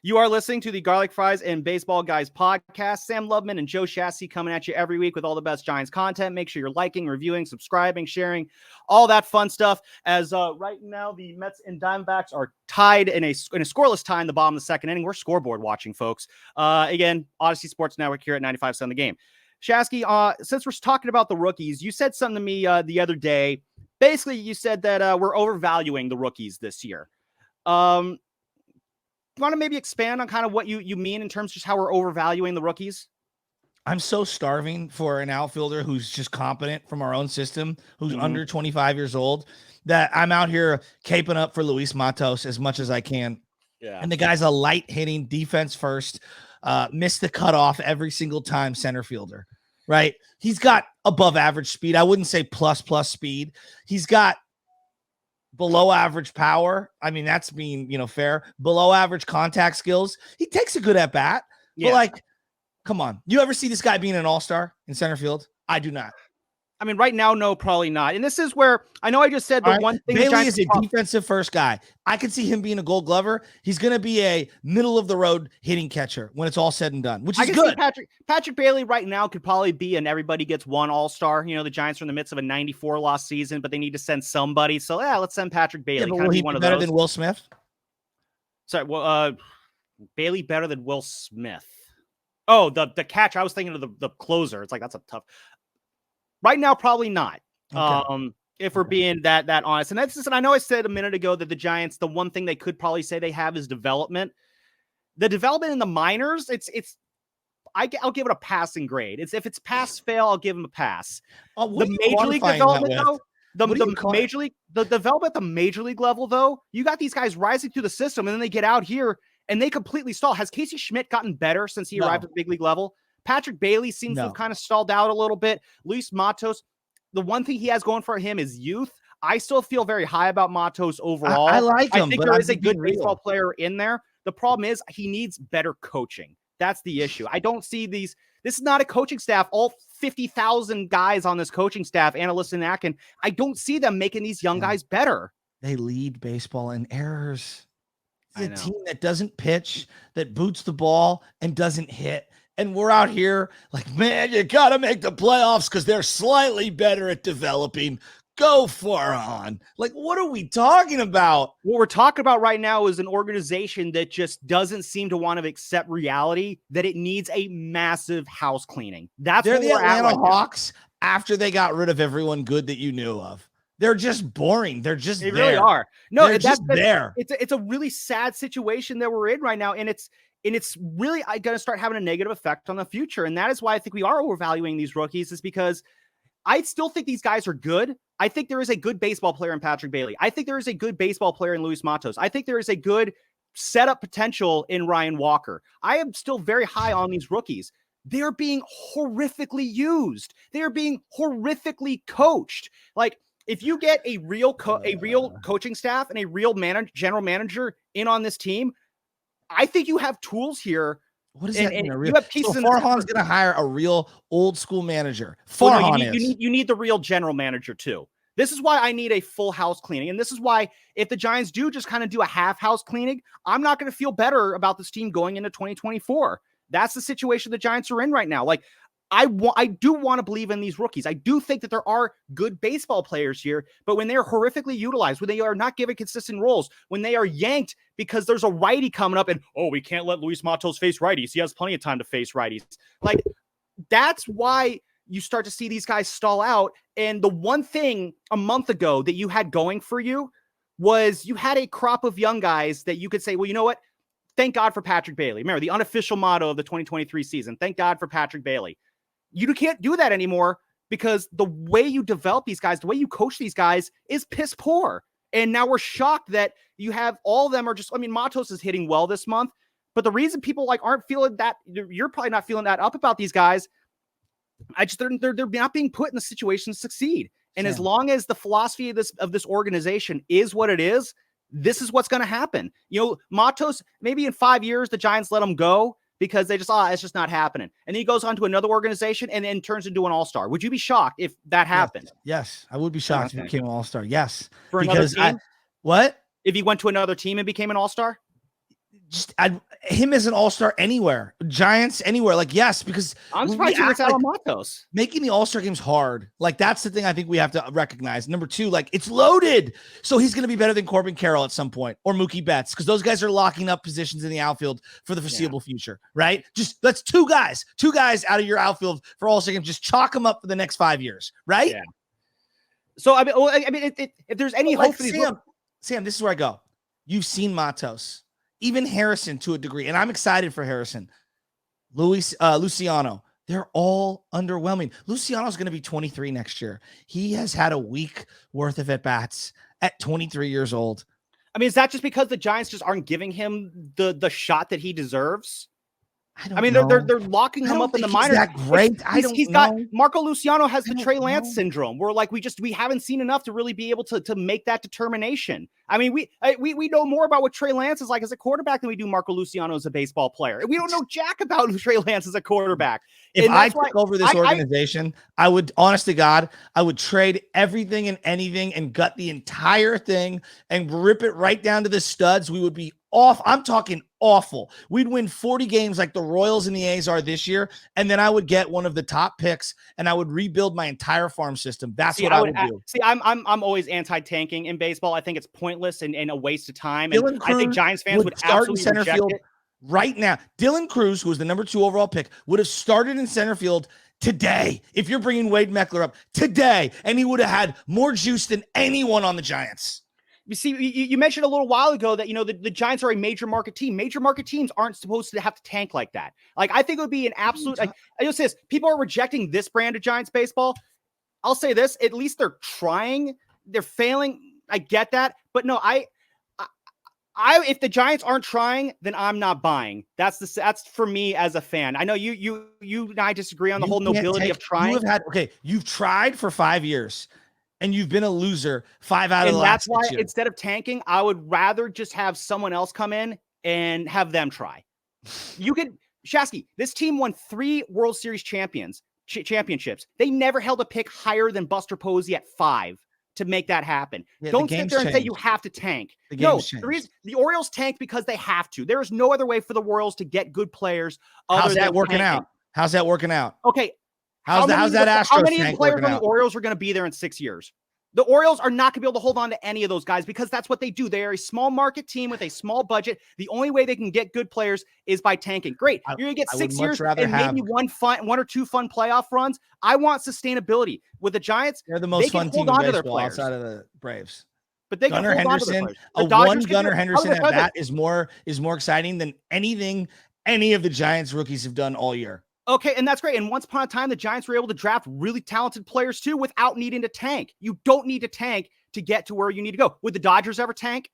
You are listening to the Garlic Fries and Baseball Guys podcast. Sam Loveman and Joe Shasty coming at you every week with all the best Giants content. Make sure you're liking, reviewing, subscribing, sharing, all that fun stuff. As right now, the Mets and Diamondbacks are tied in a scoreless tie in the bottom of the second inning. We're scoreboard watching, folks. Again, Odyssey Sports Network here at 95.7 The Game. Shasky, since we're talking about the rookies, you said something to me the other day. Basically, you said that we're overvaluing the rookies this year. Want to maybe expand on kind of what you mean in terms of just how we're overvaluing the rookies? I'm so starving for an outfielder who's just competent from our own system, who's under 25 years old, that I'm out here caping up for Luis Matos as much as I can. Yeah. And the guy's a light hitting defense first, missed the cutoff every single time center fielder, right? He's got above average speed. I wouldn't say plus speed. He's got below average power. I mean, that's being, fair. Below average contact skills. He takes a good at bat, but like, come on. You ever see this guy being an all-star in center field? I do not. I mean, right now, no, probably not. And this is where I know I just said the one thing. Bailey is a defensive first guy. I could see him being a Gold Glover. He's going to be a middle of the road hitting catcher when it's all said and done, which is good. Patrick Bailey right now could probably be an everybody gets one all-star. The Giants are in the midst of a 94 loss season, but they need to send somebody. So let's send Patrick Bailey. Yeah, but will he be better than Will Smith? Sorry, Bailey better than Will Smith. Oh, the catch. I was thinking of the closer. It's like, that's a tough. Right now, probably not. Okay. If we're being that honest. And that's just, and I know I said a minute ago that the Giants, the one thing they could probably say they have is development. The development in the minors, I'll give it a passing grade. If it's pass fail, I'll give them a pass. The major league development though, the development at the major league level though, you got these guys rising through the system and then they get out here and they completely stall. Has Casey Schmidt gotten better since he arrived at the big league level? Patrick Bailey seems to have kind of stalled out a little bit. Luis Matos, the one thing he has going for him is youth. I still feel very high about Matos overall. I like him. I think there is a good baseball player in there. The problem is he needs better coaching. That's the issue. I don't see these. This is not a coaching staff. All 50,000 guys on this coaching staff, analysts and Akin, I don't see them making these young guys better. They lead baseball in errors. It's a team that doesn't pitch, that boots the ball and doesn't hit. And we're out here like, man, you got to make the playoffs because they're slightly better at developing. Go far on. Like, what are we talking about? What we're talking about right now is an organization that just doesn't seem to want to accept reality that it needs a massive house cleaning. They're the Atlanta Hawks after they got rid of everyone good that you knew of. They're just boring. They're just there. They really are. No, they're just there. It's a really sad situation that we're in right now. And it's really going to start having a negative effect on the future. And that is why I think we are overvaluing these rookies, is because I still think these guys are good. I think there is a good baseball player in Patrick Bailey. I think there is a good baseball player in Luis Matos. I think there is a good setup potential in Ryan Walker. I am still very high on these rookies. They're being horrifically used. They are being horrifically coached. Like, if you get a real coaching staff and a real general manager in on this team, I think you have tools here. What is that? You have pieces. So Farhan's going to hire a real old school manager. You need the real general manager too. This is why I need a full house cleaning. And this is why if the Giants do just kind of do a half house cleaning, I'm not going to feel better about this team going into 2024. That's the situation the Giants are in right now. Like, I do want to believe in these rookies. I do think that there are good baseball players here, but when they're horrifically utilized, when they are not given consistent roles, when they are yanked because there's a righty coming up and, we can't let Luis Matos face righties. He has plenty of time to face righties. Like, that's why you start to see these guys stall out. And the one thing a month ago that you had going for you was you had a crop of young guys that you could say, well, you know what? Thank God for Patrick Bailey. Remember the unofficial motto of the 2023 season. Thank God for Patrick Bailey. You can't do that anymore because the way you develop these guys, the way you coach these guys is piss poor. And now we're shocked that you have all of them are just, Matos is hitting well this month, but the reason people aren't feeling that, you're probably not feeling that up about these guys. They're not being put in the situation to succeed. And as long as the philosophy of this organization is what it is, this is what's going to happen. Matos, maybe in 5 years, the Giants let him go because they just, it's just not happening. And then he goes on to another organization and then turns into an all-star. Would you be shocked if that happened? Yes, I would be shocked if he became an all-star. Yes. For another team? What? If he went to another team and became an all-star? him as an all-star anywhere, Giants anywhere. Like, yes, because I'm surprised you out on Matos. Making the all-star games hard. Like, that's the thing I think we have to recognize. Number two, like, it's loaded. So he's going to be better than Corbin Carroll at some point, or Mookie Betts, because those guys are locking up positions in the outfield for the foreseeable future, right? Just that's two guys out of your outfield for all-star games. Just chalk them up for the next 5 years, right? Yeah. So I mean, if there's any hope for these, Sam, this is where I go. You've seen Matos, even Harrison to a degree, and I'm excited for Harrison. Luciano, they're all underwhelming. Luciano's going to be 23 next year. He has had a week worth of at-bats at 23 years old. I mean, is that just because the Giants just aren't giving him the shot that he deserves? I mean, they're locking him up in the minors. That great. He's got Marco Luciano has the Trey Lance syndrome, where like we haven't seen enough to really be able to make that determination. I mean, we know more about what Trey Lance is like as a quarterback than we do Marco Luciano as a baseball player. We don't know jack about Trey Lance as a quarterback. If I took over this organization, I would, honest to God, I would trade everything and anything and gut the entire thing and rip it right down to the studs. We would be off. I'm talking awful. We'd win 40 games like the Royals and the A's are this year, and then I would get one of the top picks and I would rebuild my entire farm system. That's what I would do. I'm always anti-tanking in baseball. I think it's pointless and a waste of time. And I think Giants fans would start in center field it. Right now. Dylan Cruz, who was the number 2 overall pick, would have started in center field today if you're bringing Wade Meckler up today, and he would have had more juice than anyone on the Giants. You see, you mentioned a little while ago that, the Giants are a major market team. Major market teams aren't supposed to have to tank like that. Like, I think it would be an absolute, you'll say this, people are rejecting this brand of Giants baseball. I'll say this, at least they're trying. They're failing. I get that. But no, if the Giants aren't trying, then I'm not buying. That's for me as a fan. I know you and I disagree on the whole nobility of trying. You've tried for 5 years. And you've been a loser 5 out of the last 6 years. That's why instead of tanking, I would rather just have someone else come in and have them try. Shasky, this team won 3 World Series championships. They never held a pick higher than Buster Posey at 5 to make that happen. Don't sit there and say you have to tank. No, the Orioles tanked because they have to. There is no other way for the Orioles to get good players. How's that working out? Okay. How many players on the Orioles are going to be there in 6 years? The Orioles are not going to be able to hold on to any of those guys because that's what they do. They are a small market team with a small budget. The only way they can get good players is by tanking. Great. You're going to get 6 years and maybe one or two fun playoff runs. I want sustainability. With the Giants, they're the most fun team in baseball outside of the Braves. But they Gunnar Henderson, Gunnar Henderson at bat is more exciting than anything any of the Giants rookies have done all year. Okay, and that's great. And once upon a time, the Giants were able to draft really talented players too without needing to tank. You don't need to tank to get to where you need to go. Would the Dodgers ever tank?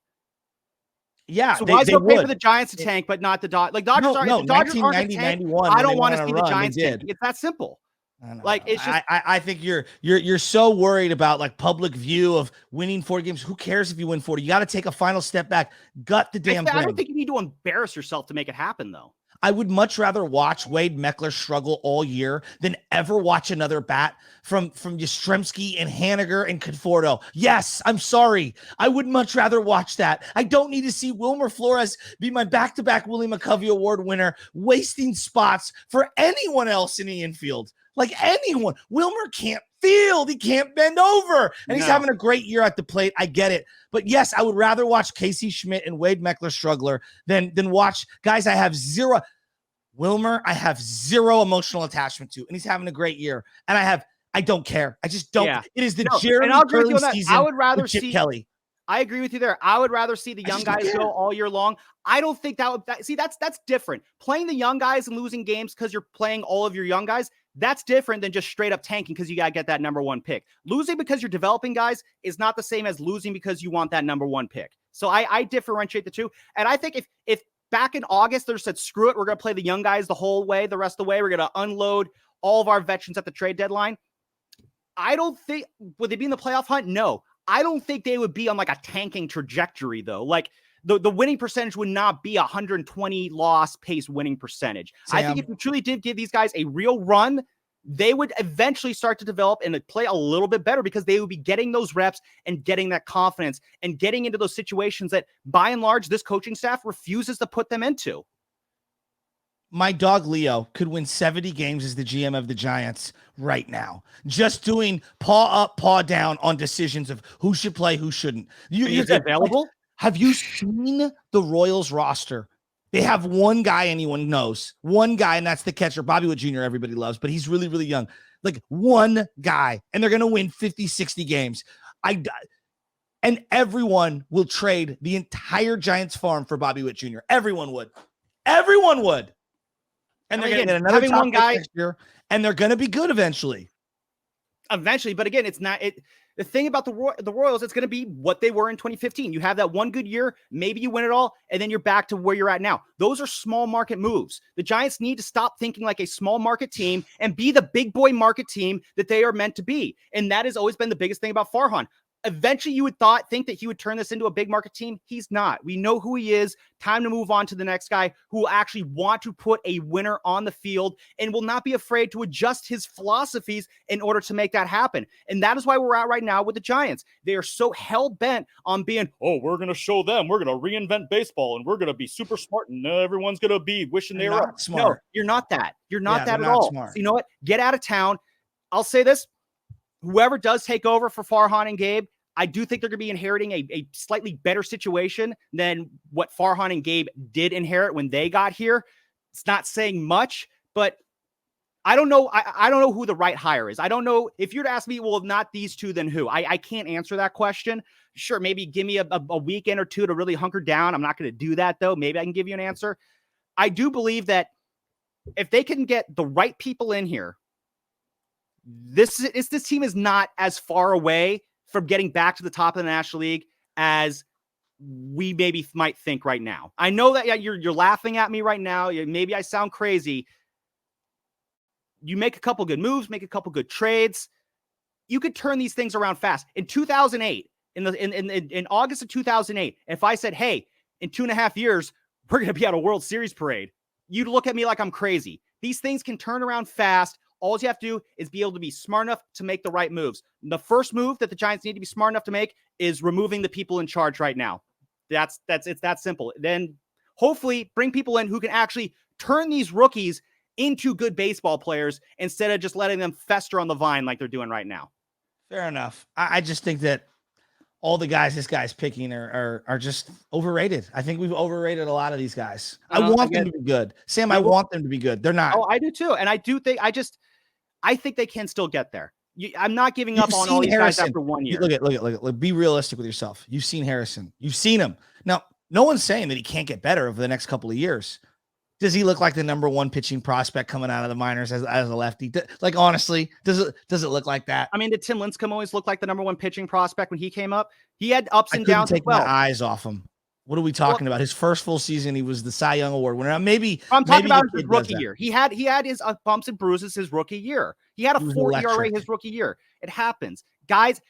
Yeah, so why is it okay for the Giants to tank, but not the Dodgers? Like Dodgers aren't. The Dodgers aren't a tank. I don't want to see the Giants tank. It's that simple. It's just. I think you're so worried about like public view of winning 40 games. Who cares if you win 40? You got to take a final step back, gut the damn thing. I don't think you need to embarrass yourself to make it happen, though. I would much rather watch Wade Meckler struggle all year than ever watch another bat from Yastrzemski and Haniger and Conforto. Yes, I'm sorry. I would much rather watch that. I don't need to see Wilmer Flores be my back-to-back Willie McCovey Award winner, wasting spots for anyone else in the infield. Like anyone. Wilmer can't field. He can't bend over. And he's having a great year at the plate. I get it. But yes, I would rather watch Casey Schmidt and Wade Meckler struggler than watch guys I have zero. Wilmer, I have zero emotional attachment to, and he's having a great year. And I don't care. I just don't. Yeah. It is the Jeremy Curley season. I would rather see Chip Kelly. I agree with you there. I would rather see the young guys go all year long. I don't think that's different. Playing the young guys and losing games because you're playing all of your young guys, that's different than just straight up tanking because you got to get that number 1 pick. Losing because you're developing guys is not the same as losing because you want that number 1 pick. So I differentiate the two. And I think if back in August, they said, screw it, we're going to play the young guys the rest of the way. We're going to unload all of our veterans at the trade deadline. I don't think, would they be in the playoff hunt? No. I don't think they would be on like a tanking trajectory though. Like the winning percentage would not be 120 loss pace winning percentage. Sam, I think if you truly did give these guys a real run, they would eventually start to develop and play a little bit better because they would be getting those reps and getting that confidence and getting into those situations that, by and large, this coaching staff refuses to put them into. My dog Leo could win 70 games as the GM of the Giants right now, just doing paw up, paw down on decisions of who should play, who shouldn't. Is it available? Have you seen the Royals roster? They have one guy anyone knows, one guy, and that's the catcher, Bobby Wood Jr. Everybody loves, but he's really, really young. Like one guy, and they're going to win 50, 60 games. And everyone will trade the entire Giants farm for Bobby Witt Jr. Everyone would. Everyone would. And they're going to get another top guy next year, and they're going to be good eventually. Eventually, but again, it's not it. The thing about the Royals, it's going to be what they were in 2015. You have that one good year, maybe you win it all, and then you're back to where you're at now. Those are small market moves. The Giants need to stop thinking like a small market team and be the big boy market team that they are meant to be. And that has always been the biggest thing about Farhan. Eventually, you would think that he would turn this into a big market team. He's not. We know who he is. Time to move on to the next guy who will actually want to put a winner on the field and will not be afraid to adjust his philosophies in order to make that happen. And that is why we're at right now with the Giants. They are so hell-bent on being, oh, we're going to show them. We're going to reinvent baseball, and we're going to be super smart, and everyone's going to be wishing they were smart. No, you're not that. You're not that at all. So you know what? Get out of town. I'll say this. Whoever does take over for Farhan and Gabe, I do think they're going to be inheriting a slightly better situation than what Farhan and Gabe did inherit when they got here. It's not saying much, but I don't know. I don't know who the right hire is. I don't know. If you're to ask me, well, not these two, then who? I can't answer that question. Sure, maybe give me a weekend or two to really hunker down. I'm not going to do that, though. Maybe I can give you an answer. I do believe that if they can get the right people in here, this team is not as far away from getting back to the top of the National League as we maybe might think right now. I know that you're laughing at me right now. Maybe I sound crazy. You make a couple good moves, make a couple good trades. You could turn these things around fast. In 2008, in August of 2008, if I said, hey, in 2.5 years, we're going to be at a World Series parade, you'd look at me like I'm crazy. These things can turn around fast. All you have to do is be able to be smart enough to make the right moves. The first move that the Giants need to be smart enough to make is removing the people in charge right now. It's that simple. Then hopefully bring people in who can actually turn these rookies into good baseball players instead of just letting them fester on the vine like they're doing right now. Fair enough. I just think that all the guys this guy's picking are just overrated. I think we've overrated a lot of these guys. I want them to be good. Sam, I want them to be good. They're not. Oh, I do too. And I do think I think they can still get there. I'm not giving up on all these guys after 1 year. Look. Be realistic with yourself. You've seen Harrison. You've seen him. Now, no one's saying that he can't get better over the next couple of years. Does he look like the number one pitching prospect coming out of the minors as a lefty? Like, honestly, does it look like that? I mean, did Tim Lincecum always look like the number one pitching prospect when he came up? He had ups and downs as well. Take my eyes off him. What are we talking about? His first full season, he was the Cy Young Award winner. Maybe I'm talking about his rookie year. He had his bumps and bruises his rookie year. He had a 4 ERA his rookie year. It happens. Guys,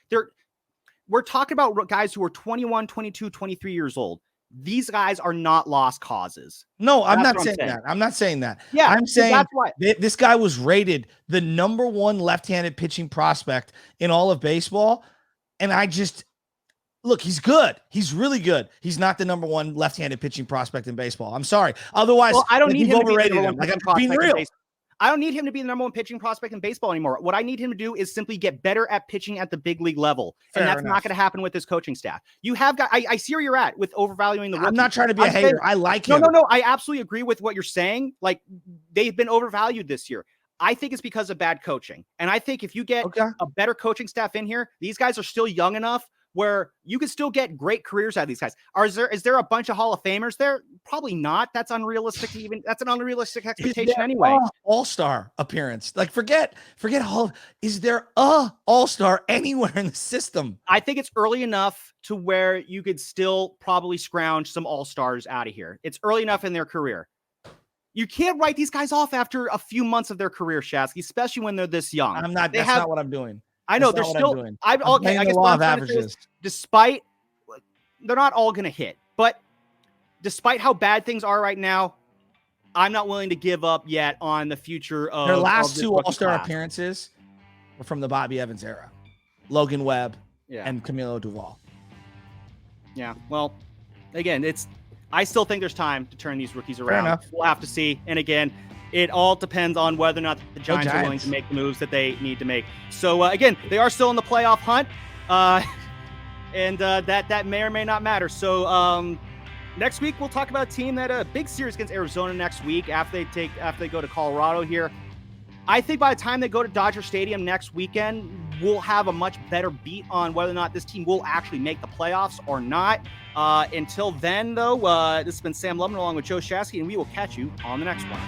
we're talking about guys who are 21, 22, 23 years old. These guys are not lost causes. No, I'm not saying that. I'm not saying that. Yeah, I'm saying that's why this guy was rated the number one left-handed pitching prospect in all of baseball. And look, he's good. He's really good. He's not the number one left-handed pitching prospect in baseball. I'm sorry. Otherwise, I don't need him to be the number one pitching prospect in baseball. I don't need him to be the number one pitching prospect in baseball anymore. What I need him to do is simply get better at pitching at the big league level. And that's not going to happen with this coaching staff. You have got, I see where you're at with overvaluing the rookie. I'm not trying to be a hater. I like him. No. I absolutely agree with what you're saying. Like, they've been overvalued this year. I think it's because of bad coaching. And I think if you get a better coaching staff in here, these guys are still young enough where you can still get great careers out of these guys. Is there a bunch of Hall of Famers there? Probably not. That's unrealistic to even. That's an unrealistic expectation anyway. All-star appearance. Like forget all. Is there a all-star anywhere in the system? I think it's early enough to where you could still probably scrounge some all-stars out of here. It's early enough in their career. You can't write these guys off after a few months of their career, Shasky, especially when they're this young. I'm not. That's not what I'm doing. I know they're still. I guess what I'm trying to say is, despite they're not all going to hit, but despite how bad things are right now, I'm not willing to give up yet on the future of their last of this 2 rookie All-Star class. appearances were from the Bobby Evans era. Logan Webb Yeah. and Camilo Duval. Yeah. Well, again, I still think there's time to turn these rookies Fair around. enough. We'll have to see. And again, it all depends on whether or not the Giants are willing to make the moves that they need to make. So again, they are still in the playoff hunt, and that may or may not matter. So next week we'll talk about a team that a big series against Arizona next week after they go to Colorado here. I think by the time they go to Dodger Stadium next weekend, we'll have a much better beat on whether or not this team will actually make the playoffs or not. Until then, though, this has been Sam Lubman along with Joe Shasky, and we will catch you on the next one.